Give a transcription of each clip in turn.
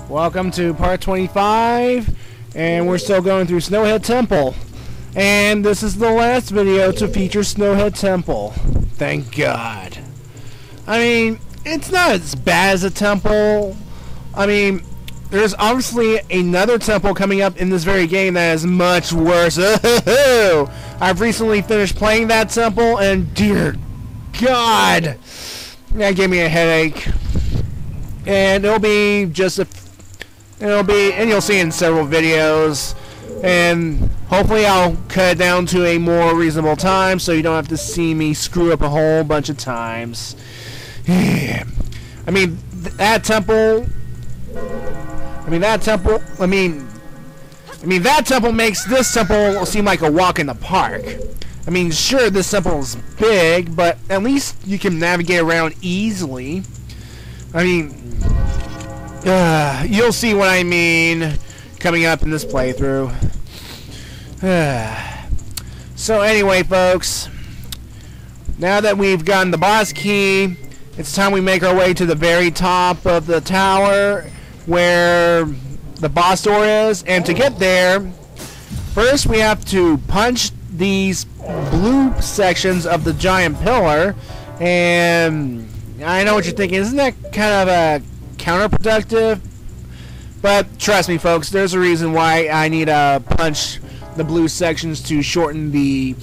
Welcome to part 25, and we're still going through Snowhead Temple. And this is the last video to feature Snowhead Temple. Thank God. I mean, it's not as bad as a temple. I mean, there's obviously another temple coming up in this very game that is much worse. I've recently finished playing that temple, and dear God, that gave me a headache. And it'll be just and you'll see in several videos, and hopefully I'll cut it down to a more reasonable time so you don't have to see me screw up a whole bunch of times. I mean, that temple makes this temple seem like a walk in the park. I mean, sure, this temple is big, but at least you can navigate around easily. I mean, you'll see what I mean coming up in this playthrough. So anyway, folks, now that we've gotten the boss key, it's time we make our way to the very top of the tower where the boss door is. And to get there, first we have to punch these blue sections of the giant pillar. And I know what you're thinking, isn't that kind of a counterproductive? But trust me, folks, there's a reason why I need to punch the blue sections to shorten the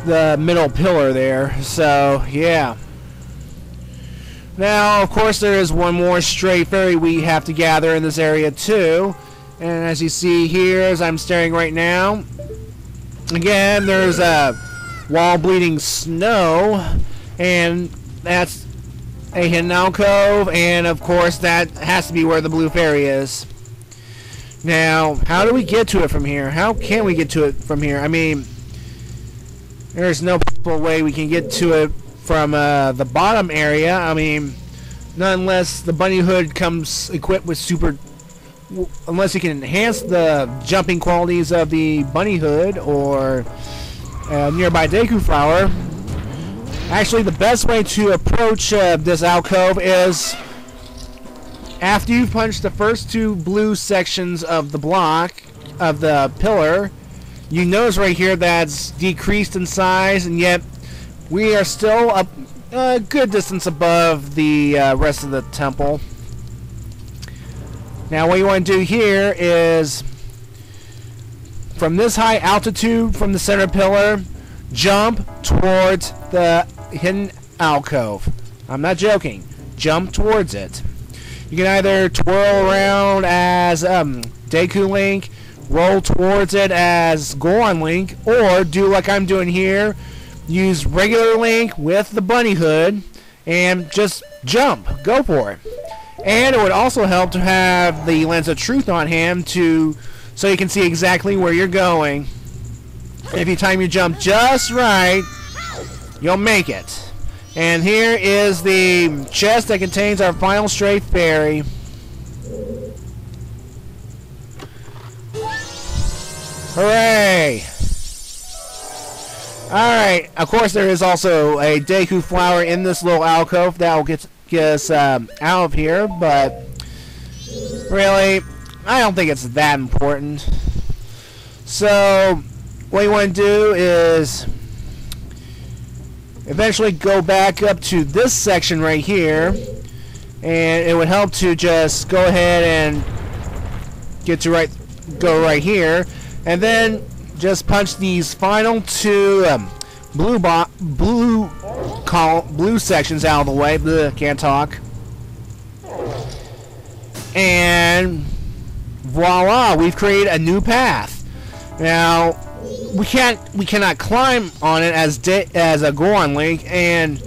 middle pillar there. So yeah. Now, of course, there is one more stray fairy we have to gather in this area too. And as you see here, as I'm staring right now, again, there's a wall bleeding snow, and that's a hidden alcove, and of course that has to be where the blue fairy is. Now, how do we get to it from here? How can we get to it from here? I mean, there's no possible way we can get to it from the bottom area. I mean, not unless the bunny hood comes equipped with unless you can enhance the jumping qualities of the bunny hood or nearby Deku flower. Actually, the best way to approach this alcove is after you've punched the first two blue sections of the block of the pillar. You notice right here that's decreased in size, and yet we are still a good distance above the rest of the temple. Now, what you want to do here is, from this high altitude from the center pillar, jump towards the hidden alcove. I'm not joking. Jump towards it. You can either twirl around as Deku Link, roll towards it as Goron Link, or do like I'm doing here, use regular Link with the bunny hood and just jump. Go for it. And it would also help to have the Lens of Truth on hand so you can see exactly where you're going. If you time your jump just right, you'll make it. And here is the chest that contains our final stray fairy. Hooray! Alright, of course there is also a Deku flower in this little alcove that will get us out of here, but really, I don't think it's that important. So what you want to do is eventually go back up to this section right here, and it would help to just go ahead and go right here, and then just punch these final two blue sections out of the way. Blech, can't talk. And voila, we've created a new path. Now, we cannot climb on it as a Goron Link, and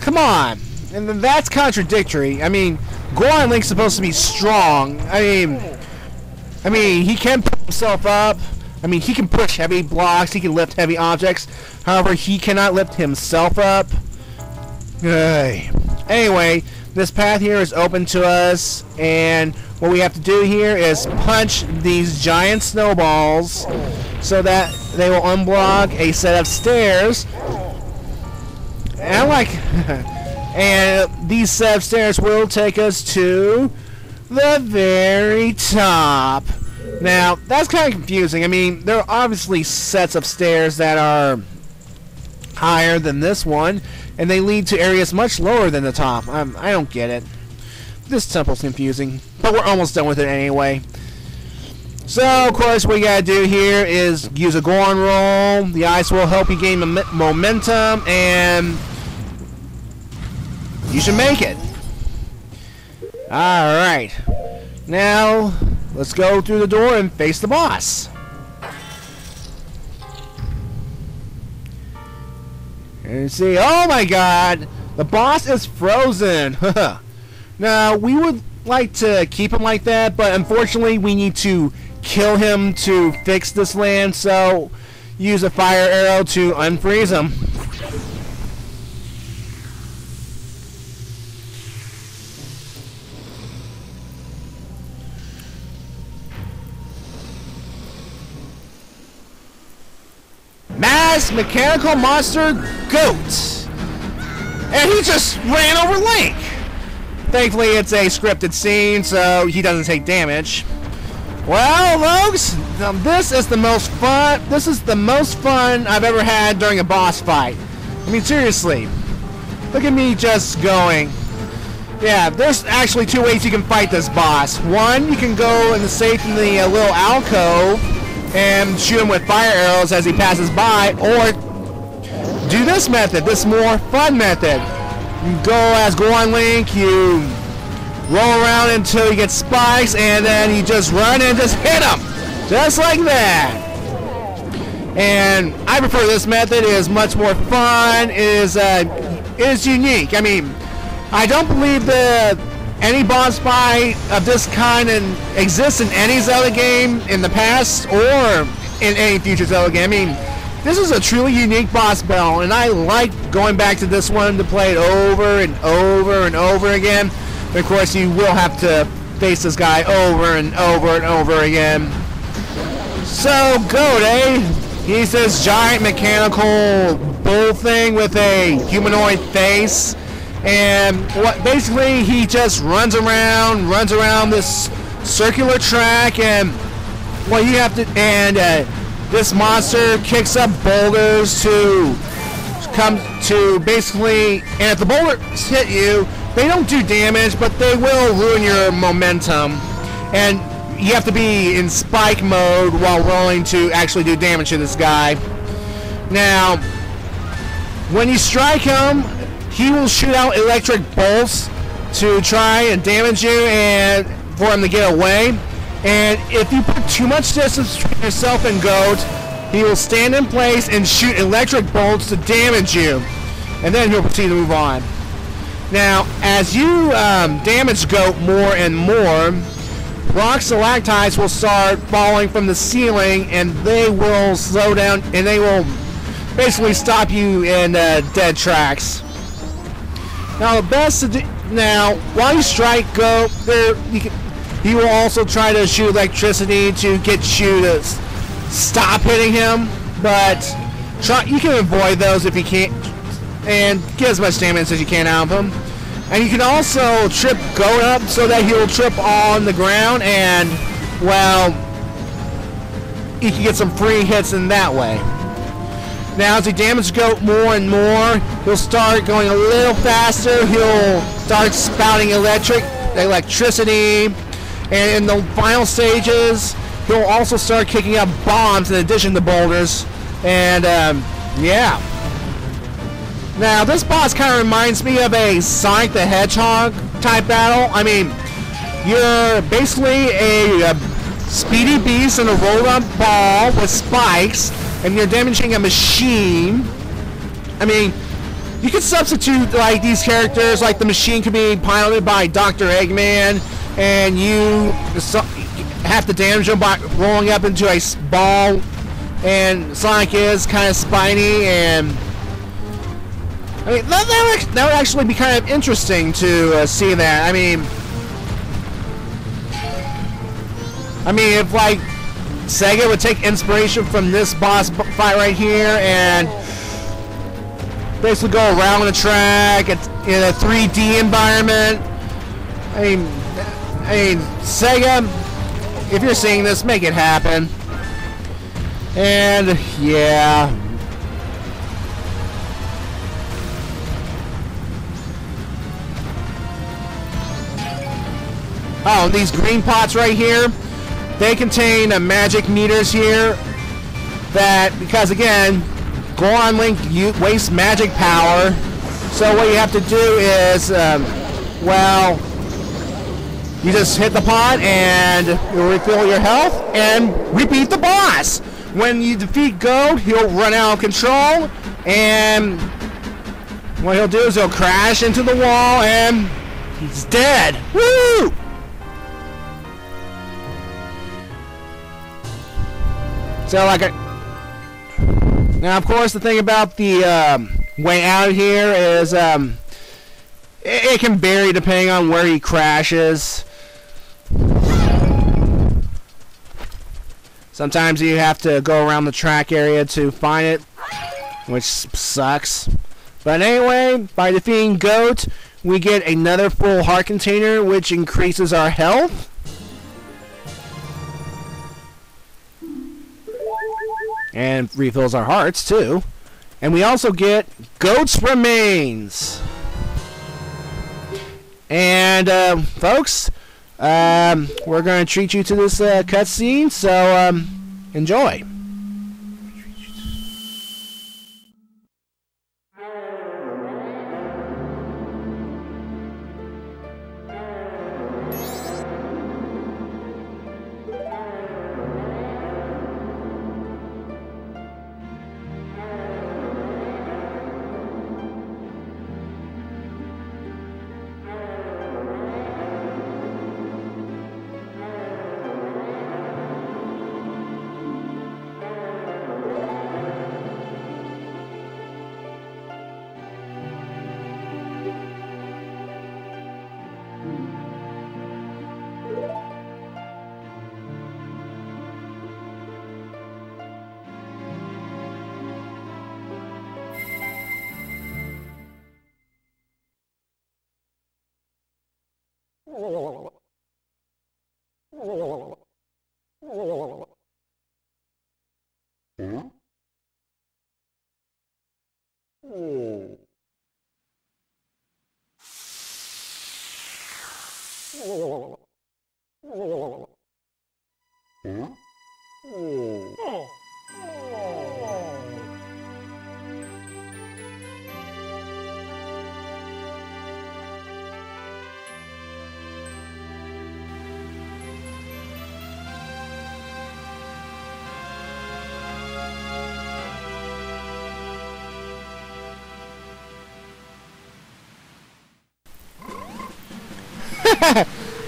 come on, and that's contradictory. I mean, Goron Link's supposed to be strong. I mean, he can pick himself up. I mean, he can push heavy blocks, he can lift heavy objects. However, he cannot lift himself up. Anyway, this path here is open to us, and what we have to do here is punch these giant snowballs so that they will unblock a set of stairs. And And these set of stairs will take us to the very top. Now, that's kind of confusing. I mean, there are obviously sets of stairs that are higher than this one, and they lead to areas much lower than the top. I don't get it. This temple's confusing, but we're almost done with it anyway. So, of course, what you gotta do here is use a Goron roll. The ice will help you gain momentum, and you should make it. Alright. Now, let's go through the door and face the boss. And you see, oh my god, the boss is frozen. Now, we would like to keep him like that, but unfortunately we need to kill him to fix this land, so use a fire arrow to unfreeze him. Mass Mechanical Monster Goat! And he just ran over Link! Thankfully it's a scripted scene, so he doesn't take damage. Well, folks, now this is the most fun I've ever had during a boss fight. I mean, seriously. Look at me just going. Yeah, there's actually two ways you can fight this boss. One, you can go in the safe in the little alcove and shoot him with fire arrows as he passes by, or do this method, this more fun method. You go as Goron Link, you roll around until you get spikes, and then you just run and just hit him, just like that. And I prefer this method. It is much more fun. It is unique. I mean, I don't believe that any boss fight of this kind exists in any Zelda game in the past or in any future Zelda game. I mean, this is a truly unique boss battle, and I like going back to this one to play it over and over and over again. But of course, you will have to face this guy over and over and over again. So, Goat, eh? He's this giant mechanical bull thing with a humanoid face. And basically he just runs around this circular track, and what you have to, this monster kicks up boulders to come to basically, and if the boulders hit you, they don't do damage, but they will ruin your momentum, and you have to be in spike mode while rolling to actually do damage to this guy. Now, when you strike him, he will shoot out electric bolts to try and damage you and for him to get away. And if you put too much distance between yourself and Goat, he will stand in place and shoot electric bolts to damage you. And then he'll proceed to move on. Now, as you damage Goat more and more, rock stalactites will start falling from the ceiling, and they will slow down, and they will basically stop you in dead tracks. Now, the best to do, now, while you strike Goat, he will also try to shoot electricity to get you to stop hitting him, but you can avoid those if you can't, and get as much damage as you can out of him. And you can also trip Goat up so that he'll trip on the ground, and, well, you can get some free hits in that way. Now, as you damage Goat more and more, he'll start going a little faster. He'll start spouting electricity, and in the final stages, he'll also start kicking up bombs in addition to boulders. And yeah. Now, this boss kind of reminds me of a Sonic the Hedgehog type battle. I mean, you're basically a speedy beast in a rolled-up ball with spikes, and you're damaging a machine. I mean, you could substitute like these characters, like the machine could be piloted by Dr. Eggman, and you have to damage them by rolling up into a ball, and Sonic is kind of spiny, and I mean, that would actually be kind of interesting to see that. I mean, if like Sega would take inspiration from this boss fight right here, and basically go around the track in a 3D environment. I mean, Sega, if you're seeing this, make it happen. And yeah. Oh, these green pots right here, they contain magic meters here that, because again, Goron Link wastes magic power. So what you have to do is, well, you just hit the pot and you'll refill your health and repeat the boss. When you defeat Goat, he'll run out of control, and what he'll do is he'll crash into the wall and he's dead. Woo! So now of course the thing about the way out here is it can vary depending on where he crashes. Sometimes you have to go around the track area to find it, which sucks. But anyway, by defeating Goat, we get another full heart container, which increases our health. And refills our hearts too. And we also get Goat's Remains. And folks, we're going to treat you to this cutscene, so enjoy.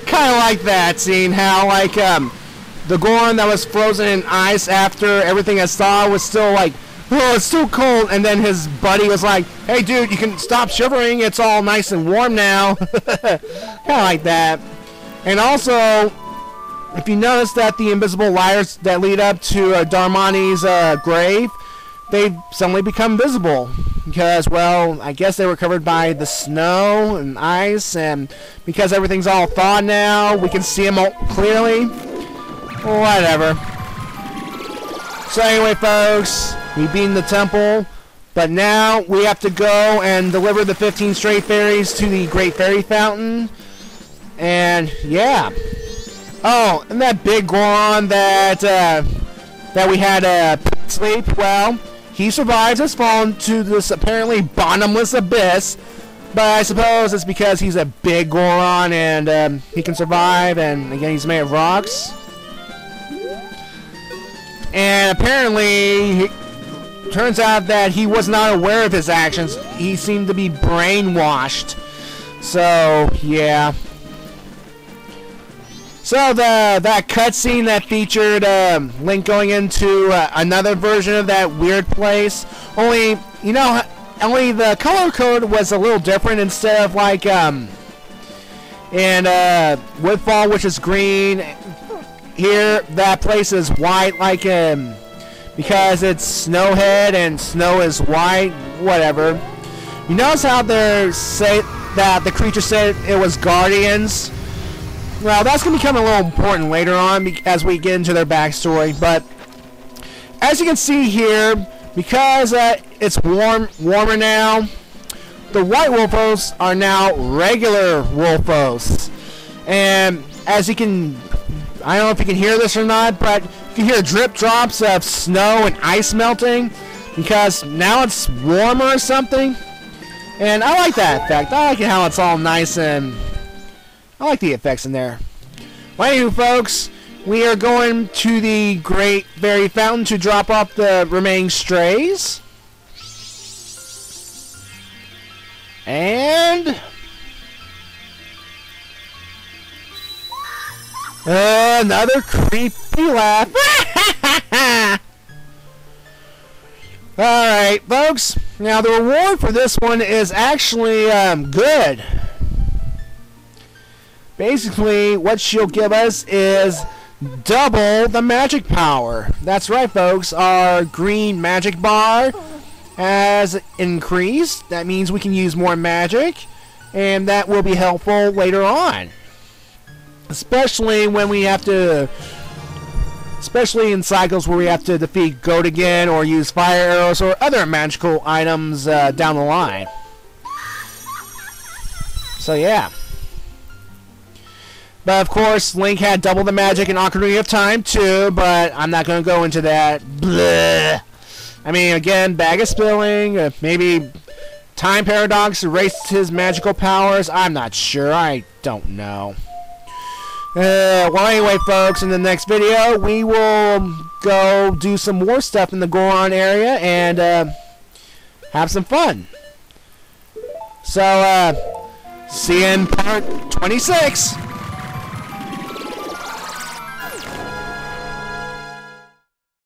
Kind of like that, seeing how like the Goron that was frozen in ice after everything I saw was still like, oh, it's still cold, and then his buddy was like, hey dude, you can stop shivering, it's all nice and warm now. Kind of like that. And also, if you notice that the invisible ladders that lead up to Darmani's grave, they've suddenly become visible. Because, well, I guess they were covered by the snow and ice, and because everything's all thawed now, we can see them all clearly. Whatever. So anyway, folks, we've beaten the temple, but now we have to go and deliver the 15 stray fairies to the Great Fairy Fountain. And, yeah. Oh, and that big Goron that we had sleep, well, he survives, has fallen to this apparently bottomless abyss, but I suppose it's because he's a big Goron and he can survive, and again, he's made of rocks. And apparently, turns out that he was not aware of his actions. He seemed to be brainwashed. So, yeah. So that cutscene that featured Link going into another version of that weird place, only the color code was a little different. Instead of like in Woodfall, which is green, here that place is white, like because it's Snowhead and snow is white. Whatever. You notice how they say that the creature said it was guardians? Well, that's going to become a little important later on as we get into their backstory. But as you can see here, because it's warmer now, the white Wolfos are now regular Wolfos. And as you can, I don't know if you can hear this or not, but you can hear drip drops of snow and ice melting because now it's warmer or something. And I like that effect. I like how it's all nice and I like the effects in there. Well, anywho, folks, we are going to the Great Fairy Fountain to drop off the remaining strays. And another creepy laugh. Alright, folks. Now, the reward for this one is actually good. Basically, what she'll give us is double the magic power. That's right, folks. Our green magic bar has increased. That means we can use more magic, and that will be helpful later on. Especially when we have to, especially in cycles where we have to defeat Goat again or use fire arrows or other magical items down the line. So yeah. But of course, Link had double the magic in Ocarina of Time too, but I'm not going to go into that. Blah. I mean, again, Bag of Spilling, maybe Time Paradox erased his magical powers. I'm not sure. I don't know. Well, anyway, folks, in the next video, we will go do some more stuff in the Goron area and have some fun. So, see you in part 26.